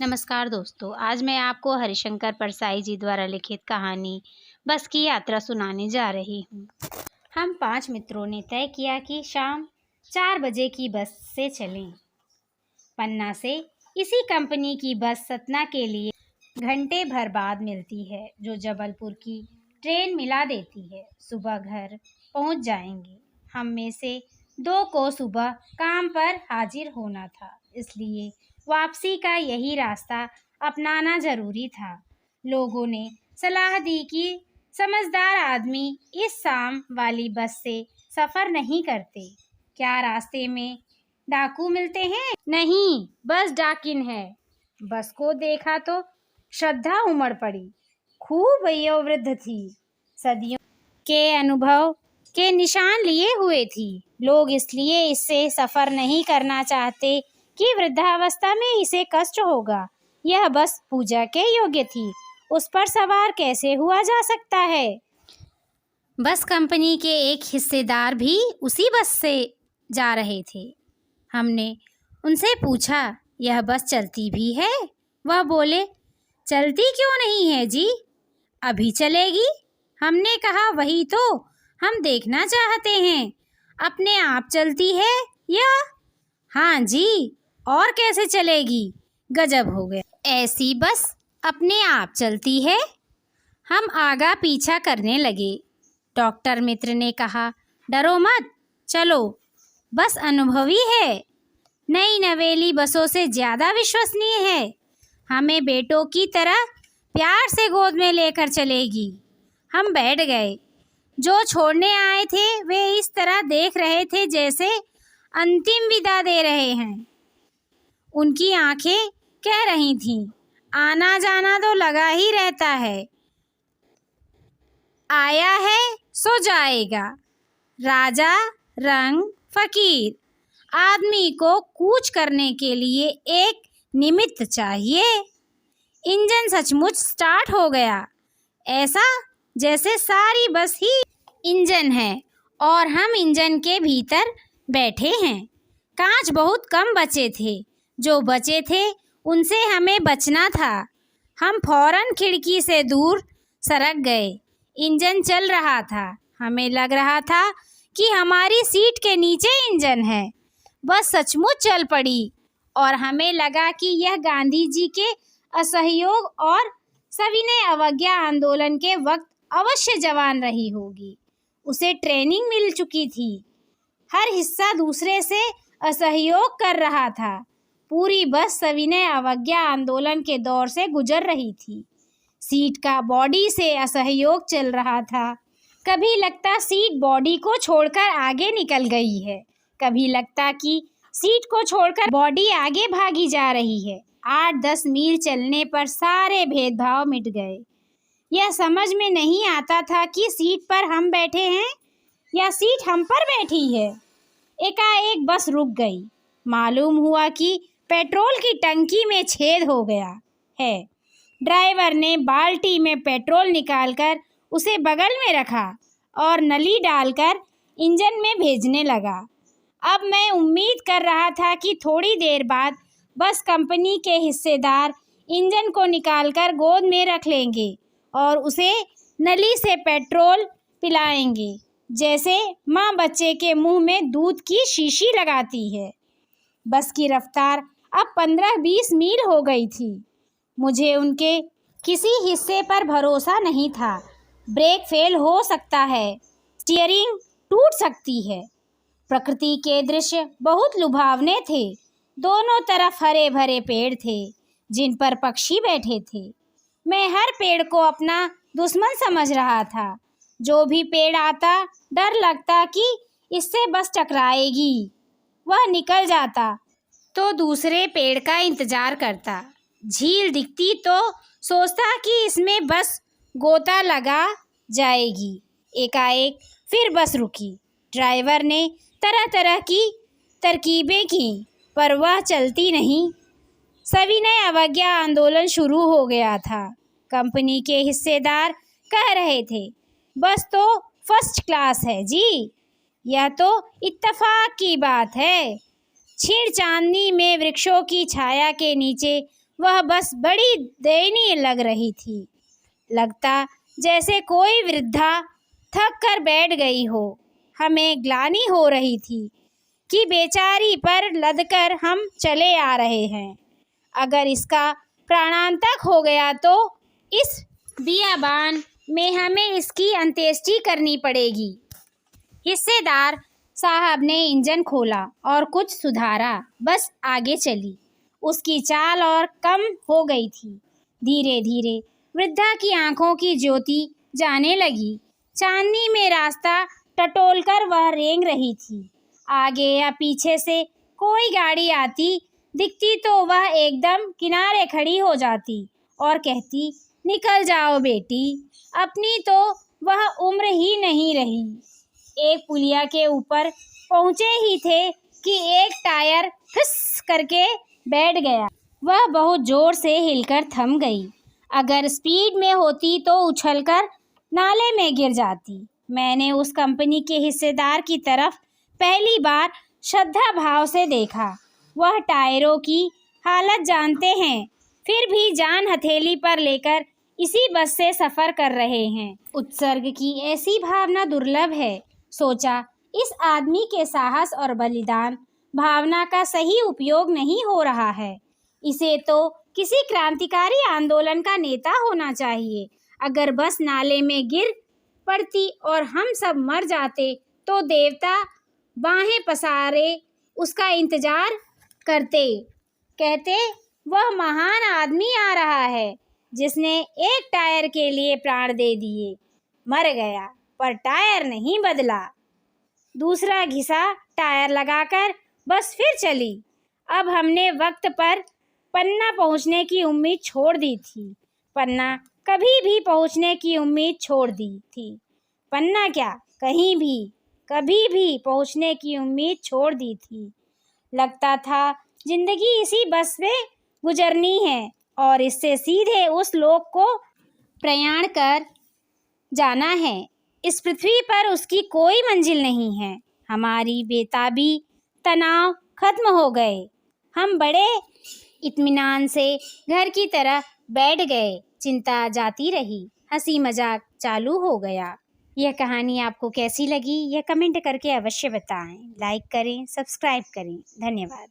नमस्कार दोस्तों, आज मैं आपको हरिशंकर परसाई जी द्वारा लिखित कहानी बस की यात्रा सुनाने जा रही हूँ। हम 5 मित्रों ने तय किया कि शाम 4 बजे की बस से चलें। पन्ना से इसी कंपनी की बस सतना के लिए घंटे भर बाद मिलती है, जो जबलपुर की ट्रेन मिला देती है। सुबह घर पहुँच जाएंगे। हम में से 2 को सुबह काम पर हाजिर होना था, इसलिए वापसी का यही रास्ता अपनाना जरूरी था। लोगों ने सलाह दी कि समझदार आदमी इस शाम वाली बस से सफ़र नहीं करते। क्या रास्ते में डाकू मिलते हैं? नहीं, बस डाकिन है। बस को देखा तो श्रद्धा उमड़ पड़ी। खूब वयोवृद्ध थी, सदियों के अनुभव के निशान लिए हुए थी। लोग इसलिए इससे सफ़र नहीं करना चाहते कि वृद्धावस्था में इसे कष्ट होगा। यह बस पूजा के योग्य थी, उस पर सवार कैसे हुआ जा सकता है? बस कंपनी के एक हिस्सेदार भी उसी बस से जा रहे थे। हमने उनसे पूछा, यह बस चलती भी है? वह बोले, चलती क्यों नहीं है जी, अभी चलेगी। हमने कहा, वही तो हम देखना चाहते हैं, अपने आप चलती है या? हाँ जी, और कैसे चलेगी? गजब हो गया, ऐसी बस अपने आप चलती है। हम आगा पीछा करने लगे। डॉक्टर मित्र ने कहा, डरो मत, चलो, बस अनुभवी है, नई नवेली बसों से ज़्यादा विश्वसनीय है, हमें बेटों की तरह प्यार से गोद में लेकर चलेगी। हम बैठ गए। जो छोड़ने आए थे वे इस तरह देख रहे थे जैसे अंतिम विदा दे रहे हैं। उनकी आंखें कह रही थीं, आना जाना तो लगा ही रहता है, आया है सो जाएगा। राजा रंग फकीर, आदमी को कूच करने के लिए एक निमित्त चाहिए। इंजन सचमुच स्टार्ट हो गया, ऐसा जैसे सारी बस ही इंजन है और हम इंजन के भीतर बैठे हैं। कांच बहुत कम बचे थे, जो बचे थे उनसे हमें बचना था। हम फौरन खिड़की से दूर सरक गए। इंजन चल रहा था, हमें लग रहा था कि हमारी सीट के नीचे इंजन है। बस सचमुच चल पड़ी और हमें लगा कि यह गांधी जी के असहयोग और सविनय अवज्ञा आंदोलन के वक्त अवश्य जवान रही होगी। उसे ट्रेनिंग मिल चुकी थी, हर हिस्सा दूसरे से असहयोग कर रहा था। पूरी बस सविनय अवज्ञा आंदोलन के दौर से गुजर रही थी। सीट का बॉडी से असहयोग चल रहा था। कभी लगता सीट बॉडी को छोड़कर आगे निकल गई है, कभी लगता कि सीट को छोड़कर बॉडी आगे भागी जा रही है। 8-10 मील चलने पर सारे भेदभाव मिट गए। यह समझ में नहीं आता था कि सीट पर हम बैठे हैं या सीट हम पर बैठी है। एकाएक बस रुक गई। मालूम हुआ कि पेट्रोल की टंकी में छेद हो गया है। ड्राइवर ने बाल्टी में पेट्रोल निकालकर उसे बगल में रखा और नली डालकर इंजन में भेजने लगा। अब मैं उम्मीद कर रहा था कि थोड़ी देर बाद बस कंपनी के हिस्सेदार इंजन को निकालकर गोद में रख लेंगे और उसे नली से पेट्रोल पिलाएंगे, जैसे माँ बच्चे के मुंह में दूध की शीशी लगाती है। बस की रफ्तार अब 15-20 मील हो गई थी। मुझे उनके किसी हिस्से पर भरोसा नहीं था। ब्रेक फेल हो सकता है, स्टीयरिंग टूट सकती है। प्रकृति के दृश्य बहुत लुभावने थे। दोनों तरफ हरे भरे पेड़ थे, जिन पर पक्षी बैठे थे। मैं हर पेड़ को अपना दुश्मन समझ रहा था। जो भी पेड़ आता, डर लगता कि इससे बस टकराएगी। वह निकल जाता तो दूसरे पेड़ का इंतजार करता। झील दिखती तो सोचता कि इसमें बस गोता लगा जाएगी। एकाएक फिर बस रुकी। ड्राइवर ने तरह तरह की तरकीबें की, पर वह चलती नहीं। सविनय अवज्ञा आंदोलन शुरू हो गया था। कंपनी के हिस्सेदार कह रहे थे, बस तो फर्स्ट क्लास है जी, यह तो इत्तेफाक की बात है। छीड़ चांदनी में वृक्षों की छाया के नीचे वह बस बड़ी दयनीय लग रही थी। लगता जैसे कोई वृद्धा थक कर बैठ गई हो। हमें ग्लानि हो रही थी कि बेचारी पर लदकर हम चले आ रहे हैं। अगर इसका प्राणांतक हो गया तो इस बियाबान में हमें इसकी अंत्येष्टि करनी पड़ेगी। हिस्सेदार साहब ने इंजन खोला और कुछ सुधारा, बस आगे चली। उसकी चाल और कम हो गई थी। धीरे धीरे वृद्धा की आंखों की ज्योति जाने लगी। चांदनी में रास्ता टटोलकर वह रेंग रही थी। आगे या पीछे से कोई गाड़ी आती दिखती तो वह एकदम किनारे खड़ी हो जाती और कहती, निकल जाओ बेटी, अपनी तो वह उम्र ही नहीं रही। एक पुलिया के ऊपर पहुंचे ही थे कि एक टायर फिस करके बैठ गया। वह बहुत जोर से हिलकर थम गई। अगर स्पीड में होती तो उछलकर नाले में गिर जाती। मैंने उस कंपनी के हिस्सेदार की तरफ पहली बार श्रद्धा भाव से देखा। वह टायरों की हालत जानते हैं, फिर भी जान हथेली पर लेकर इसी बस से सफ़र कर रहे हैं। उत्सर्ग की ऐसी भावना दुर्लभ है। सोचा, इस आदमी के साहस और बलिदान भावना का सही उपयोग नहीं हो रहा है। इसे तो किसी क्रांतिकारी आंदोलन का नेता होना चाहिए। अगर बस नाले में गिर पड़ती और हम सब मर जाते तो देवता बाहें पसारे उसका इंतजार करते, कहते वह महान आदमी आ रहा है जिसने एक टायर के लिए प्राण दे दिए। मर गया पर टायर नहीं बदला। दूसरा घिसा टायर लगाकर बस फिर चली। अब हमने वक्त पर पन्ना पहुंचने की उम्मीद छोड़ दी थी। पन्ना कभी भी पहुंचने की उम्मीद छोड़ दी थी। पन्ना क्या, कहीं भी कभी भी पहुंचने की उम्मीद छोड़ दी थी। लगता था जिंदगी इसी बस में गुजरनी है और इससे सीधे उस लोक को प्रयाण कर जाना है। इस पृथ्वी पर उसकी कोई मंजिल नहीं है। हमारी बेताबी तनाव खत्म हो गए। हम बड़े इत्मीनान से घर की तरह बैठ गए। चिंता जाती रही, हंसी मजाक चालू हो गया। यह कहानी आपको कैसी लगी यह कमेंट करके अवश्य बताएं। लाइक करें, सब्सक्राइब करें। धन्यवाद।